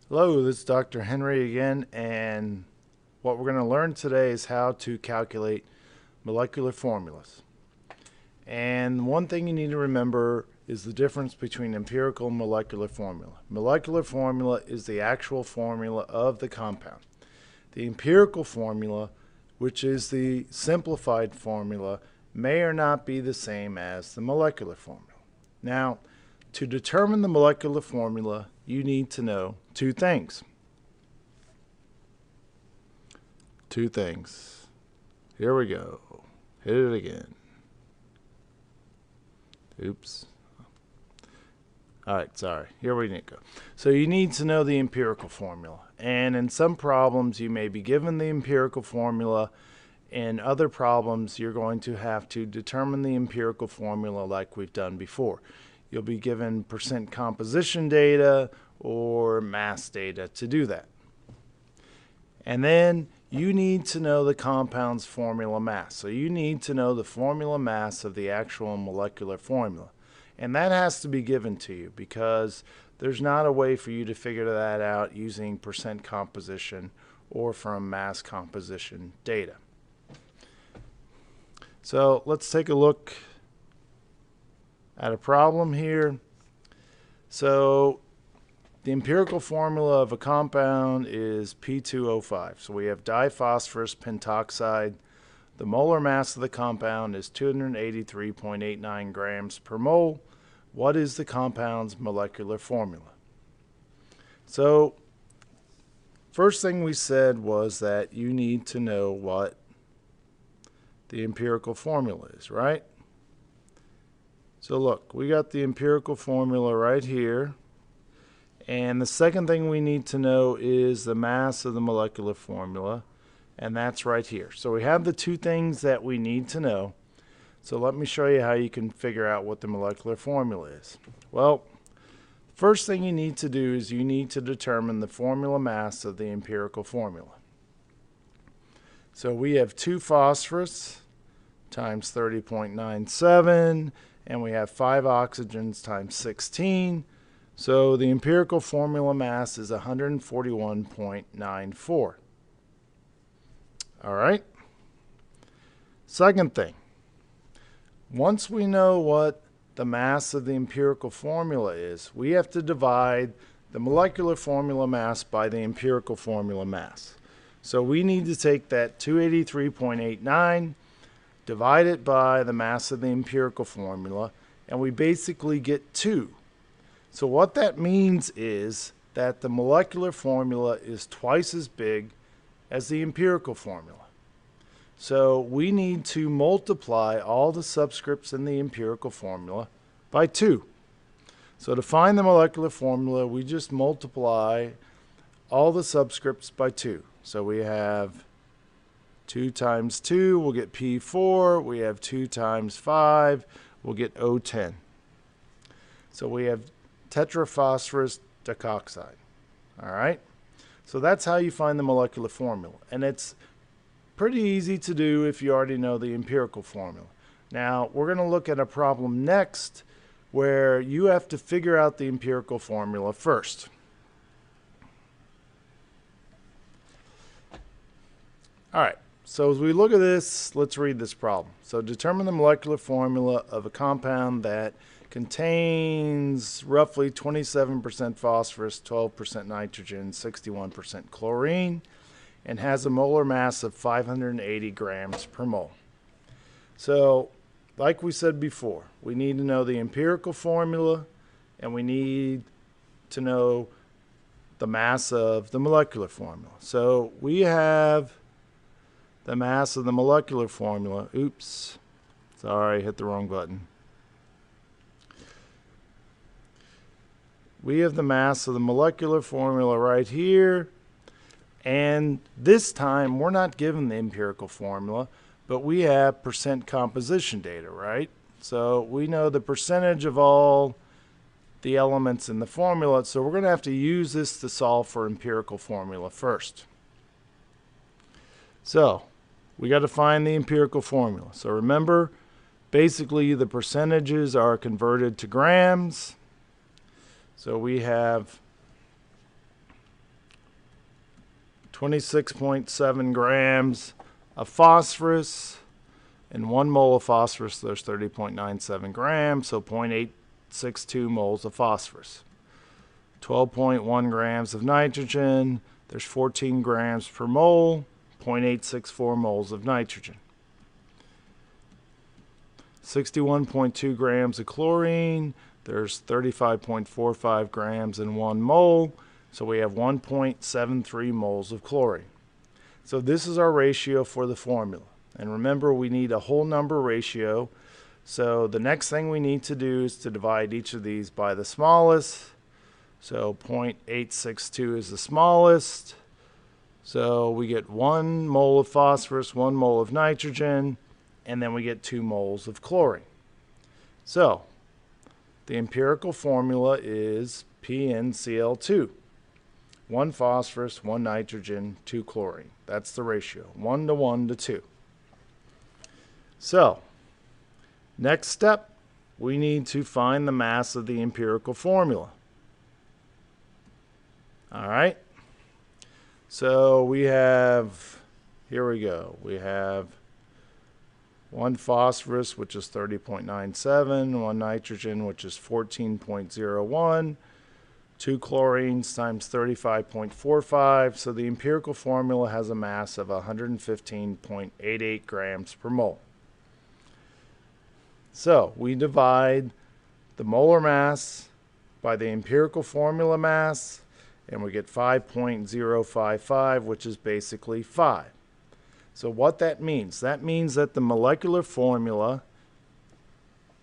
Hello, this is Dr. Henry again, and what we're going to learn today is how to calculate molecular formulas. And one thing you need to remember is the difference between empirical and molecular formula. Molecular formula is the actual formula of the compound. The empirical formula, which is the simplified formula, may or not be the same as the molecular formula. Now, to determine the molecular formula, you need to know two things. Here we go. Hit it again. Oops. All right, sorry. Here we go. So you need to know the empirical formula. And in some problems, you may be given the empirical formula. In other problems, you're going to have to determine the empirical formula like we've done before. You'll be given percent composition data or mass data to do that. And then you need to know the compound's formula mass. So you need to know the formula mass of the actual molecular formula. And that has to be given to you because there's not a way for you to figure that out using percent composition or from mass composition data. So let's take a look at a problem here. So the empirical formula of a compound is P2O5. So we have diphosphorus pentoxide. The molar mass of the compound is 283.89 grams per mole. What is the compound's molecular formula? So first thing we said was that you need to know what the empirical formula is, right? So look, we got the empirical formula right here. And the second thing we need to know is the mass of the molecular formula. And that's right here. So we have the two things that we need to know. So let me show you how you can figure out what the molecular formula is. Well, first thing you need to do is you need to determine the formula mass of the empirical formula. So we have 2 phosphorus times 30.97, and we have 5 oxygens times 16. So the empirical formula mass is 141.94. All right. Second thing, once we know what the mass of the empirical formula is, we have to divide the molecular formula mass by the empirical formula mass. So we need to take that 283.89, divide it by the mass of the empirical formula, and we basically get 2. So what that means is that the molecular formula is twice as big as the empirical formula. So we need to multiply all the subscripts in the empirical formula by 2. So to find the molecular formula, we just multiply all the subscripts by 2. So we have 2 times 2, we'll get P4. We have 2 times 5, we'll get O10. So we have tetraphosphorus dicoxide. All right? So that's how you find the molecular formula. And it's pretty easy to do if you already know the empirical formula. Now, we're going to look at a problem next where you have to figure out the empirical formula first. All right, so as we look at this, let's read this problem. So determine the molecular formula of a compound that contains roughly 27% phosphorus, 12% nitrogen, 61% chlorine, and has a molar mass of 580 grams per mole. So, like we said before, we need to know the empirical formula, and we need to know the mass of the molecular formula. So we have the mass of the molecular formula. Oops, sorry, hit the wrong button. We have the mass of the molecular formula right here. And this time, we're not given the empirical formula, but we have percent composition data, right? So we know the percentage of all the elements in the formula. So we're going to have to use this to solve for empirical formula first. So we got to find the empirical formula. So remember, basically the percentages are converted to grams. So we have 26.7 grams of phosphorus. In 1 mole of phosphorus, there's 30.97 grams, so 0.862 moles of phosphorus. 12.1 grams of nitrogen, there's 14 grams per mole, 0.864 moles of nitrogen. 61.2 grams of chlorine, there's 35.45 grams in 1 mole, so we have 1.73 moles of chlorine. So this is our ratio for the formula. And remember, we need a whole number ratio. So the next thing we need to do is to divide each of these by the smallest. So 0.862 is the smallest. So we get 1 mole of phosphorus, 1 mole of nitrogen, and then we get 2 moles of chlorine. So the empirical formula is PnCl2. 1 phosphorus, 1 nitrogen, 2 chlorine. That's the ratio, 1 to 1 to 2. So, next step, we need to find the mass of the empirical formula. All right. So we have, here we go. We have 1 phosphorus, which is 30.97, 1 nitrogen, which is 14.01, 2 chlorines times 35.45. So the empirical formula has a mass of 115.88 grams per mole. So we divide the molar mass by the empirical formula mass, and we get 5.055, which is basically 5. So what that means that the molecular formula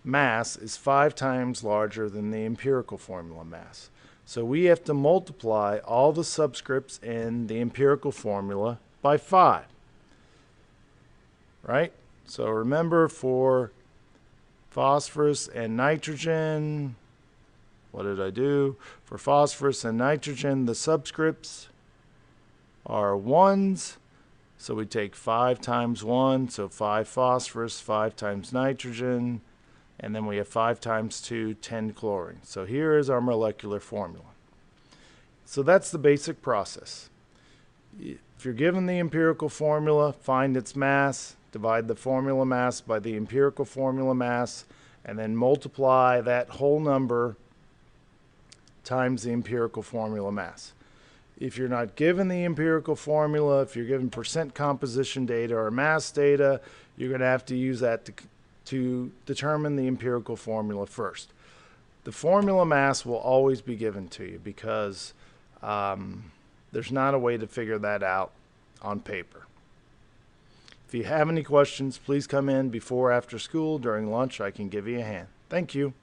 mass is 5 times larger than the empirical formula mass. So we have to multiply all the subscripts in the empirical formula by 5. Right? So remember, for phosphorus and nitrogen, what did I do? For phosphorus and nitrogen, the subscripts are 1s. So we take 5 times 1, so 5 phosphorus, 5 times nitrogen, and then we have 5 times 2, 10 chlorine. So here is our molecular formula. So that's the basic process. If you're given the empirical formula, find its mass, divide the formula mass by the empirical formula mass, and then multiply that whole number times the empirical formula mass. If you're not given the empirical formula, if you're given percent composition data or mass data, you're going to have to use that to determine the empirical formula first. The formula mass will always be given to you because there's not a way to figure that out on paper. If you have any questions, please come in before or after school. During lunch, I can give you a hand. Thank you.